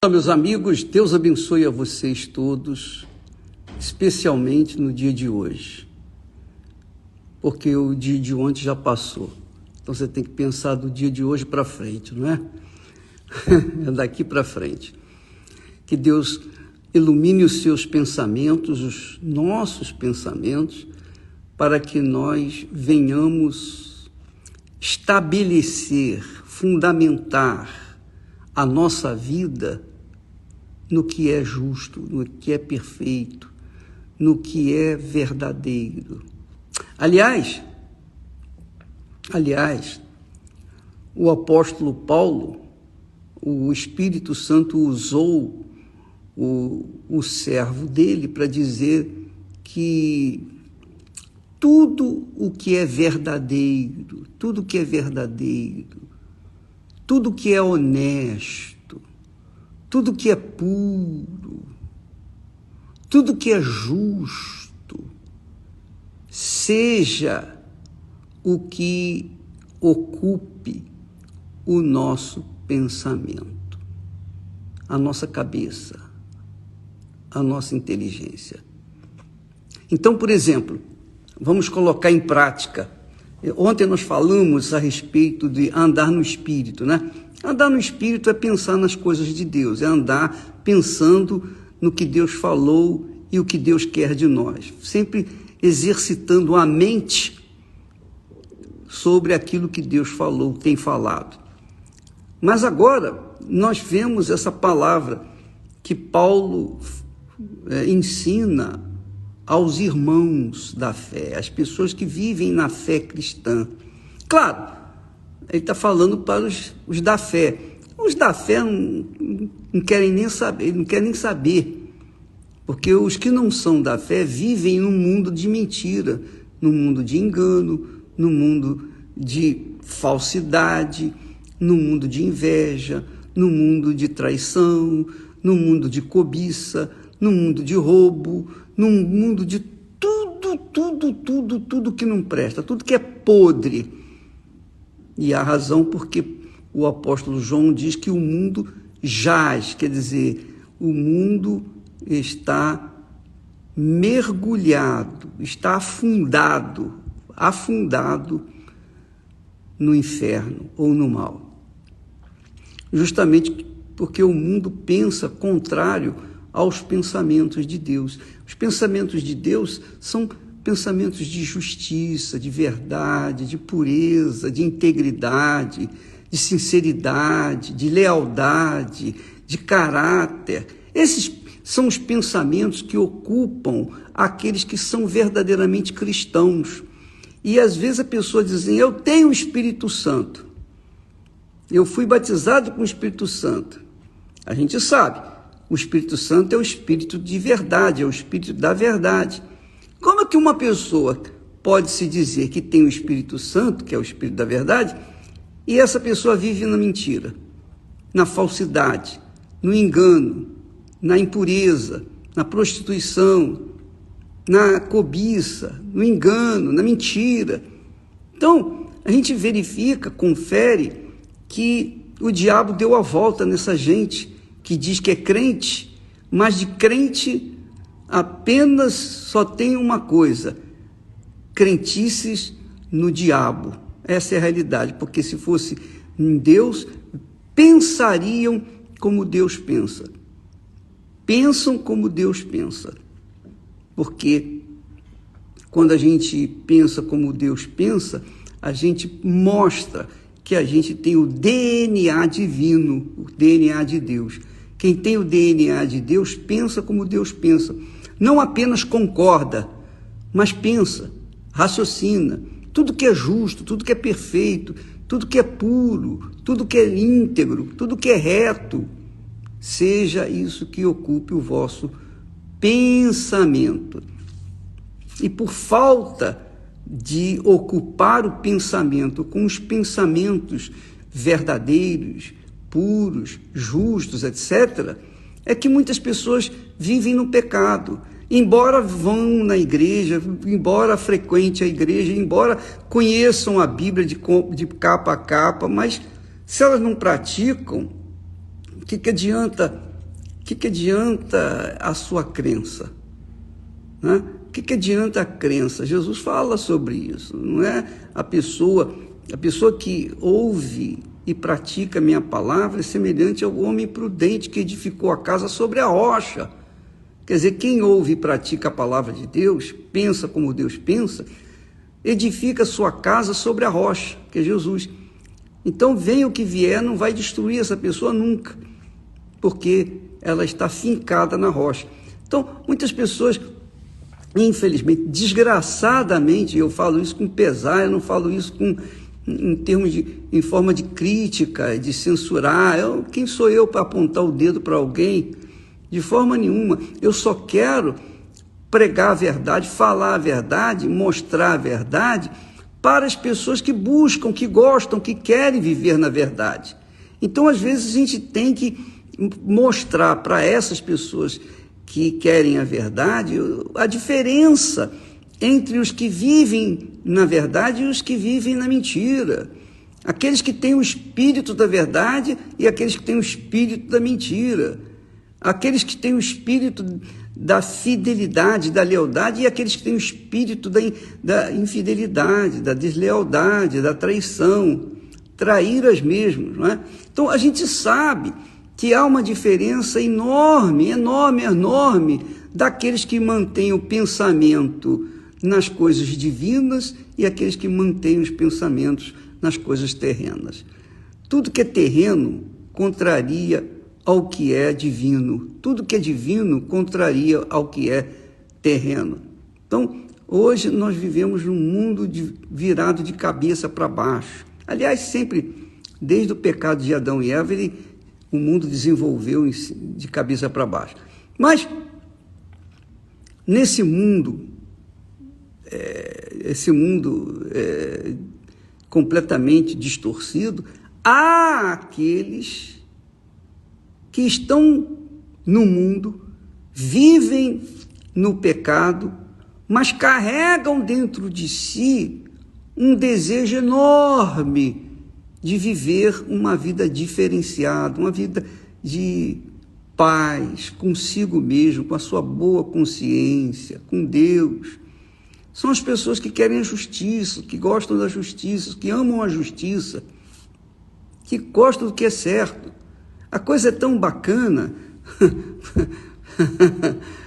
Olá, meus amigos, Deus abençoe a vocês todos, especialmente no dia de hoje, porque o dia de ontem já passou, então você tem que pensar do dia de hoje para frente, não é? É daqui para frente. Que Deus ilumine os seus pensamentos, os nossos pensamentos, para que nós venhamos estabelecer, fundamentar a nossa vida no que é justo, no que é perfeito, no que é verdadeiro. Aliás, o apóstolo Paulo, o Espírito Santo usou o servo dele para dizer que tudo o que é verdadeiro, tudo que é verdadeiro, tudo que é honesto, tudo que é puro, tudo que é justo, seja o que ocupe o nosso pensamento, a nossa cabeça, a nossa inteligência. Então, por exemplo, vamos colocar em prática. Ontem nós falamos a respeito de andar no Espírito, né? Andar no Espírito é pensar nas coisas de Deus, é andar pensando no que Deus falou e o que Deus quer de nós, sempre exercitando a mente sobre aquilo que Deus falou, tem falado. Mas agora nós vemos essa palavra que Paulo ensina aos irmãos da fé, às pessoas que vivem na fé cristã. Claro, ele está falando para os da fé. Os da fé não querem nem saber, não querem nem saber, porque os que não são da fé vivem num mundo de mentira, num mundo de engano, num mundo de falsidade, num mundo de inveja, num mundo de traição, num mundo de cobiça, num mundo de roubo, num mundo de tudo que não presta, tudo que é podre. E a razão porque o apóstolo João diz que o mundo jaz, quer dizer, o mundo está mergulhado, está afundado no inferno ou no mal. Justamente porque o mundo pensa contrário aos pensamentos de Deus. Os pensamentos de Deus são pensamentos de justiça, de verdade, de pureza, de integridade, de sinceridade, de lealdade, de caráter. Esses são os pensamentos que ocupam aqueles que são verdadeiramente cristãos. E às vezes a pessoa diz assim, eu tenho o Espírito Santo, eu fui batizado com o Espírito Santo. A gente sabe, o Espírito Santo é o Espírito de verdade, é o Espírito da verdade. Como é que uma pessoa pode se dizer que tem o Espírito Santo, que é o Espírito da verdade, e essa pessoa vive na mentira, na falsidade, no engano, na impureza, na prostituição, na cobiça, no engano, na mentira? Então, a gente verifica, confere que o diabo deu a volta nessa gente que diz que é crente, mas de crente apenas só tem uma coisa: crentices no diabo. Essa é a realidade, porque se fosse em Deus, pensariam como Deus pensa. Pensam como Deus pensa. Porque quando a gente pensa como Deus pensa, a gente mostra que a gente tem o DNA divino, o DNA de Deus. Quem tem o DNA de Deus pensa como Deus pensa. Não apenas concorda, mas pensa, raciocina. Tudo que é justo, tudo que é perfeito, tudo que é puro, tudo que é íntegro, tudo que é reto, seja isso que ocupe o vosso pensamento. E por falta de ocupar o pensamento com os pensamentos verdadeiros, puros, justos, etc., é que muitas pessoas vivem no pecado. Embora vão na igreja, embora frequente a igreja, embora conheçam a Bíblia de capa a capa, mas se elas não praticam, o que adianta que adianta a sua crença? Né? O que adianta a crença? Jesus fala sobre isso. Não é a pessoa que ouve e pratica a minha palavra é semelhante ao homem prudente que edificou a casa sobre a rocha. Quer dizer, quem ouve e pratica a palavra de Deus, pensa como Deus pensa, edifica sua casa sobre a rocha, que é Jesus. Então, venha o que vier, não vai destruir essa pessoa nunca, porque ela está fincada na rocha. Então, muitas pessoas, infelizmente, desgraçadamente, eu falo isso com pesar, eu não falo isso em forma de crítica, de censurar. Quem sou eu para apontar o dedo para alguém? De forma nenhuma. Eu só quero pregar a verdade, falar a verdade, mostrar a verdade para as pessoas que buscam, que gostam, que querem viver na verdade. Então, às vezes, a gente tem que mostrar para essas pessoas que querem a verdade a diferença entre os que vivem na verdade e os que vivem na mentira. Aqueles que têm o espírito da verdade e aqueles que têm o espírito da mentira. Aqueles que têm o espírito da fidelidade, da lealdade, e aqueles que têm o espírito da infidelidade, da deslealdade, da traição, traíras mesmo, não é? Então, a gente sabe que há uma diferença enorme, enorme, enorme, daqueles que mantêm o pensamento nas coisas divinas e aqueles que mantêm os pensamentos nas coisas terrenas. Tudo que é terreno contraria ao que é divino. Tudo que é divino contraria ao que é terreno. Então, hoje nós vivemos num mundo virado de cabeça para baixo. Aliás, sempre, desde o pecado de Adão e Eva, o mundo desenvolveu de cabeça para baixo. Mas, nesse mundo, completamente distorcido, há aqueles que estão no mundo, vivem no pecado, mas carregam dentro de si um desejo enorme de viver uma vida diferenciada, uma vida de paz consigo mesmo, com a sua boa consciência, com Deus. São as pessoas que querem a justiça, que gostam da justiça, que amam a justiça, que gostam do que é certo. A coisa é tão bacana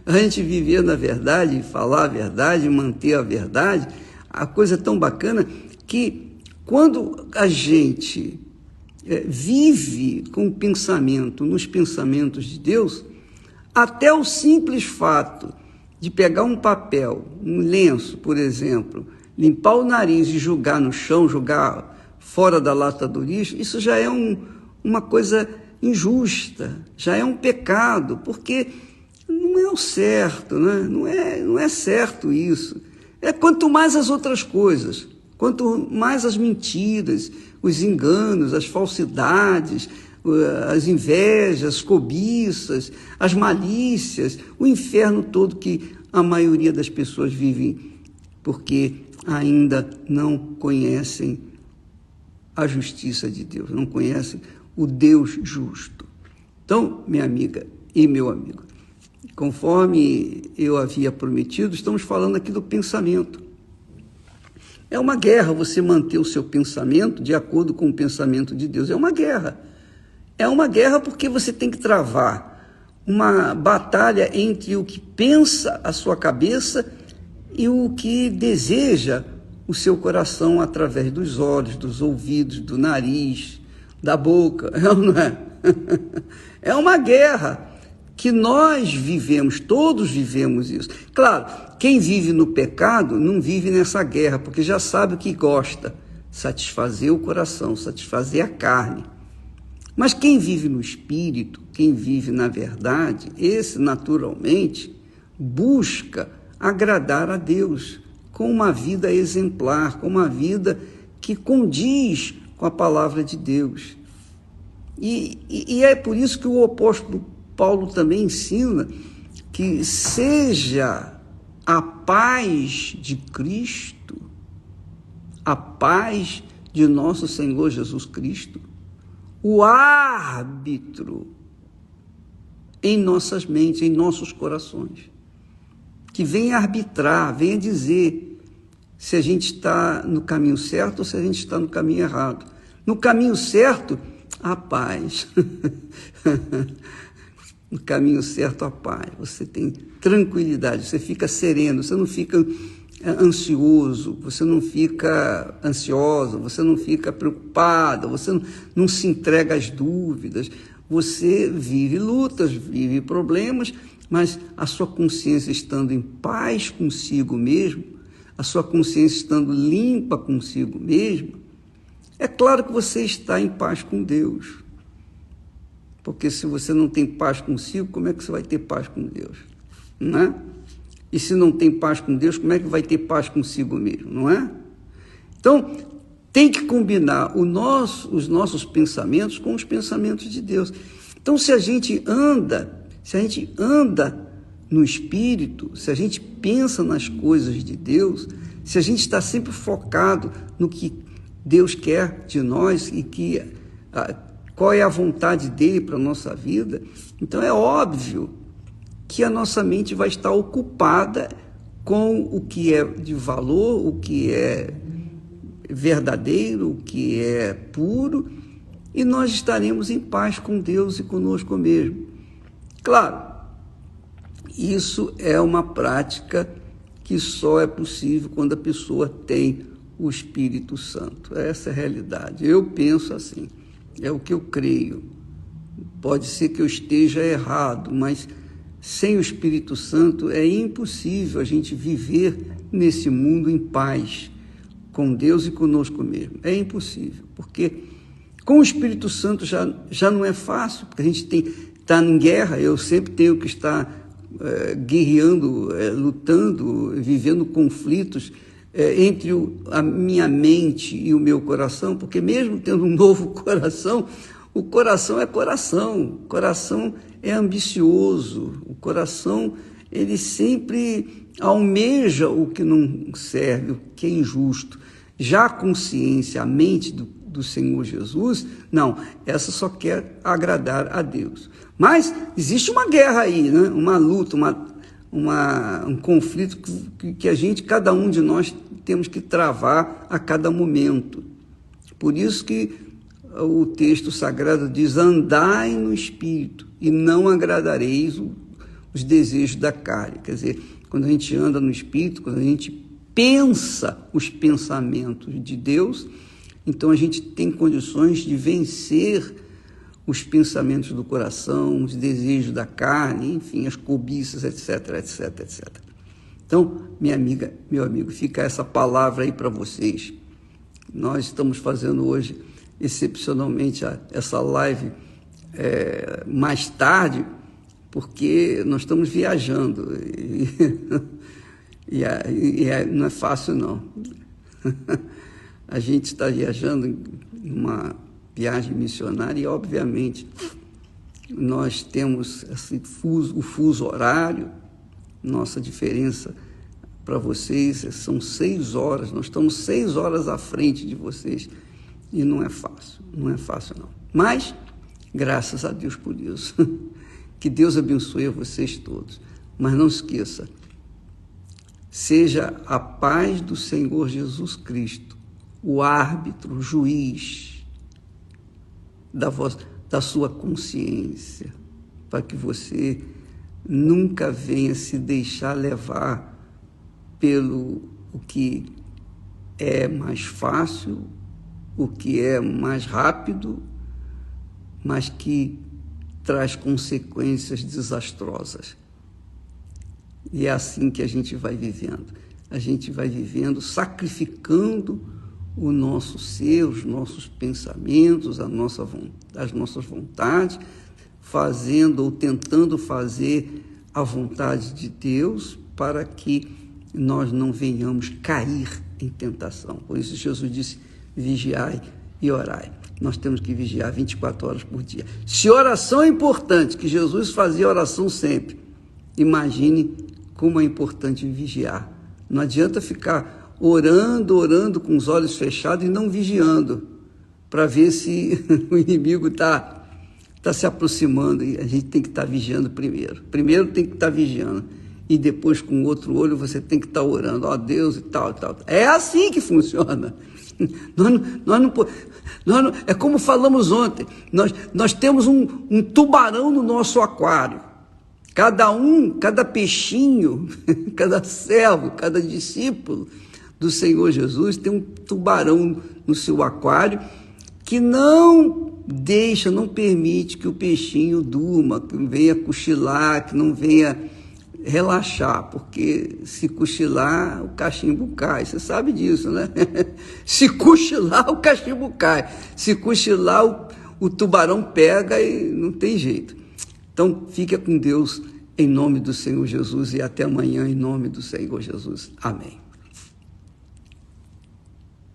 a gente viver na verdade, falar a verdade, manter a verdade. A coisa é tão bacana que quando a gente vive com o pensamento, nos pensamentos de Deus, até o simples fato de pegar um papel, um lenço, por exemplo, limpar o nariz e jogar no chão, jogar fora da lata do lixo, isso já é uma coisa injusta, já é um pecado, porque não é o certo, né? Não é certo isso. Quanto mais as outras coisas, quanto mais as mentiras, os enganos, as falsidades, as invejas, as cobiças, as malícias, o inferno todo que a maioria das pessoas vivem, porque ainda não conhecem a justiça de Deus, não conhecem o Deus justo. Então, minha amiga e meu amigo, conforme eu havia prometido, estamos falando aqui do pensamento. É uma guerra você manter o seu pensamento de acordo com o pensamento de Deus. É uma guerra. É uma guerra porque você tem que travar uma batalha entre o que pensa a sua cabeça e o que deseja o seu coração através dos olhos, dos ouvidos, do nariz, da boca. Não é? É uma guerra que nós vivemos, todos vivemos isso. Claro, quem vive no pecado não vive nessa guerra, porque já sabe o que gosta, satisfazer o coração, satisfazer a carne. Mas quem vive no Espírito, quem vive na verdade, esse naturalmente busca agradar a Deus com uma vida exemplar, com uma vida que condiz com a palavra de Deus. E é por isso que o apóstolo Paulo também ensina que seja a paz de Cristo, a paz de nosso Senhor Jesus Cristo, o árbitro em nossas mentes, em nossos corações, que venha arbitrar, venha dizer se a gente está no caminho certo ou se a gente está no caminho errado. No caminho certo, a paz. No caminho certo, a paz. Você tem tranquilidade, você fica sereno, você não fica ansioso, você não fica ansiosa, você não fica preocupada, você não se entrega às dúvidas. Você vive lutas, vive problemas, mas a sua consciência estando em paz consigo mesmo, a sua consciência estando limpa consigo mesmo, é claro que você está em paz com Deus. Porque se você não tem paz consigo, como é que você vai ter paz com Deus? Não é? E se não tem paz com Deus, como é que vai ter paz consigo mesmo? Não é? Então, tem que combinar os nossos pensamentos com os pensamentos de Deus. Então, se a gente anda no Espírito, se a gente pensa nas coisas de Deus, se a gente está sempre focado no que Deus quer de nós e qual é a vontade dele para a nossa vida, então é óbvio que a nossa mente vai estar ocupada com o que é de valor, o que é verdadeiro, o que é puro, e nós estaremos em paz com Deus e conosco mesmo. Claro, isso é uma prática que só é possível quando a pessoa tem o Espírito Santo. Essa é a realidade. Eu penso assim, é o que eu creio. Pode ser que eu esteja errado, mas sem o Espírito Santo é impossível a gente viver nesse mundo em paz com Deus e conosco mesmo. É impossível, porque com o Espírito Santo já não é fácil, porque a gente está em guerra, eu sempre tenho que estar guerreando, lutando, vivendo conflitos entre a minha mente e o meu coração, porque mesmo tendo um novo coração, o coração é ambicioso, o coração ele sempre almeja o que não serve, o que é injusto. Já a consciência, a mente do Senhor Jesus, não, essa só quer agradar a Deus. Mas existe uma guerra aí, né? Uma luta, um conflito que cada um de nós temos que travar a cada momento. Por isso que o texto sagrado diz: andai no Espírito e não agradareis os desejos da carne. Quer dizer, quando a gente anda no Espírito, quando a gente pensa os pensamentos de Deus, então a gente tem condições de vencer os pensamentos do coração, os desejos da carne, enfim, as cobiças, etc, etc, etc. Então, minha amiga, meu amigo, fica essa palavra aí para vocês. Nós estamos fazendo hoje, excepcionalmente, essa live mais tarde, porque nós estamos viajando e não é fácil, não. A gente está viajando em uma viagem missionária e, obviamente, nós temos o fuso horário. Nossa diferença para vocês são 6 horas, nós estamos 6 horas à frente de vocês e não é fácil não. Mas, graças a Deus por isso, que Deus abençoe a vocês todos. Mas não esqueça, seja a paz do Senhor Jesus Cristo, o árbitro, o juiz da sua consciência, para que você nunca venha se deixar levar pelo o que é mais fácil, o que é mais rápido, mas que traz consequências desastrosas. E é assim que a gente vai vivendo. A gente vai vivendo, sacrificando o nosso ser, os nossos pensamentos, as nossas vontades, fazendo ou tentando fazer a vontade de Deus para que nós não venhamos cair em tentação. Por isso Jesus disse: vigiai e orai. Nós temos que vigiar 24 horas por dia. Se oração é importante, que Jesus fazia oração sempre, imagine como é importante vigiar. Não adianta ficar orando com os olhos fechados e não vigiando, para ver se o inimigo está está se aproximando e a gente tem que estar vigiando primeiro. Primeiro tem que estar vigiando e depois com o outro olho você tem que estar orando, ó Deus e tal, e tal. É assim que funciona. É como falamos ontem, nós temos um tubarão no nosso aquário. Cada peixinho, cada servo, cada discípulo do Senhor Jesus tem um tubarão no seu aquário que não permite que o peixinho durma, que venha cochilar, que não venha relaxar, porque se cochilar, o cachimbo cai. Você sabe disso, né? Se cochilar, o cachimbo cai. Se cochilar, o tubarão pega e não tem jeito. Então, fica com Deus em nome do Senhor Jesus e até amanhã em nome do Senhor Jesus. Amém.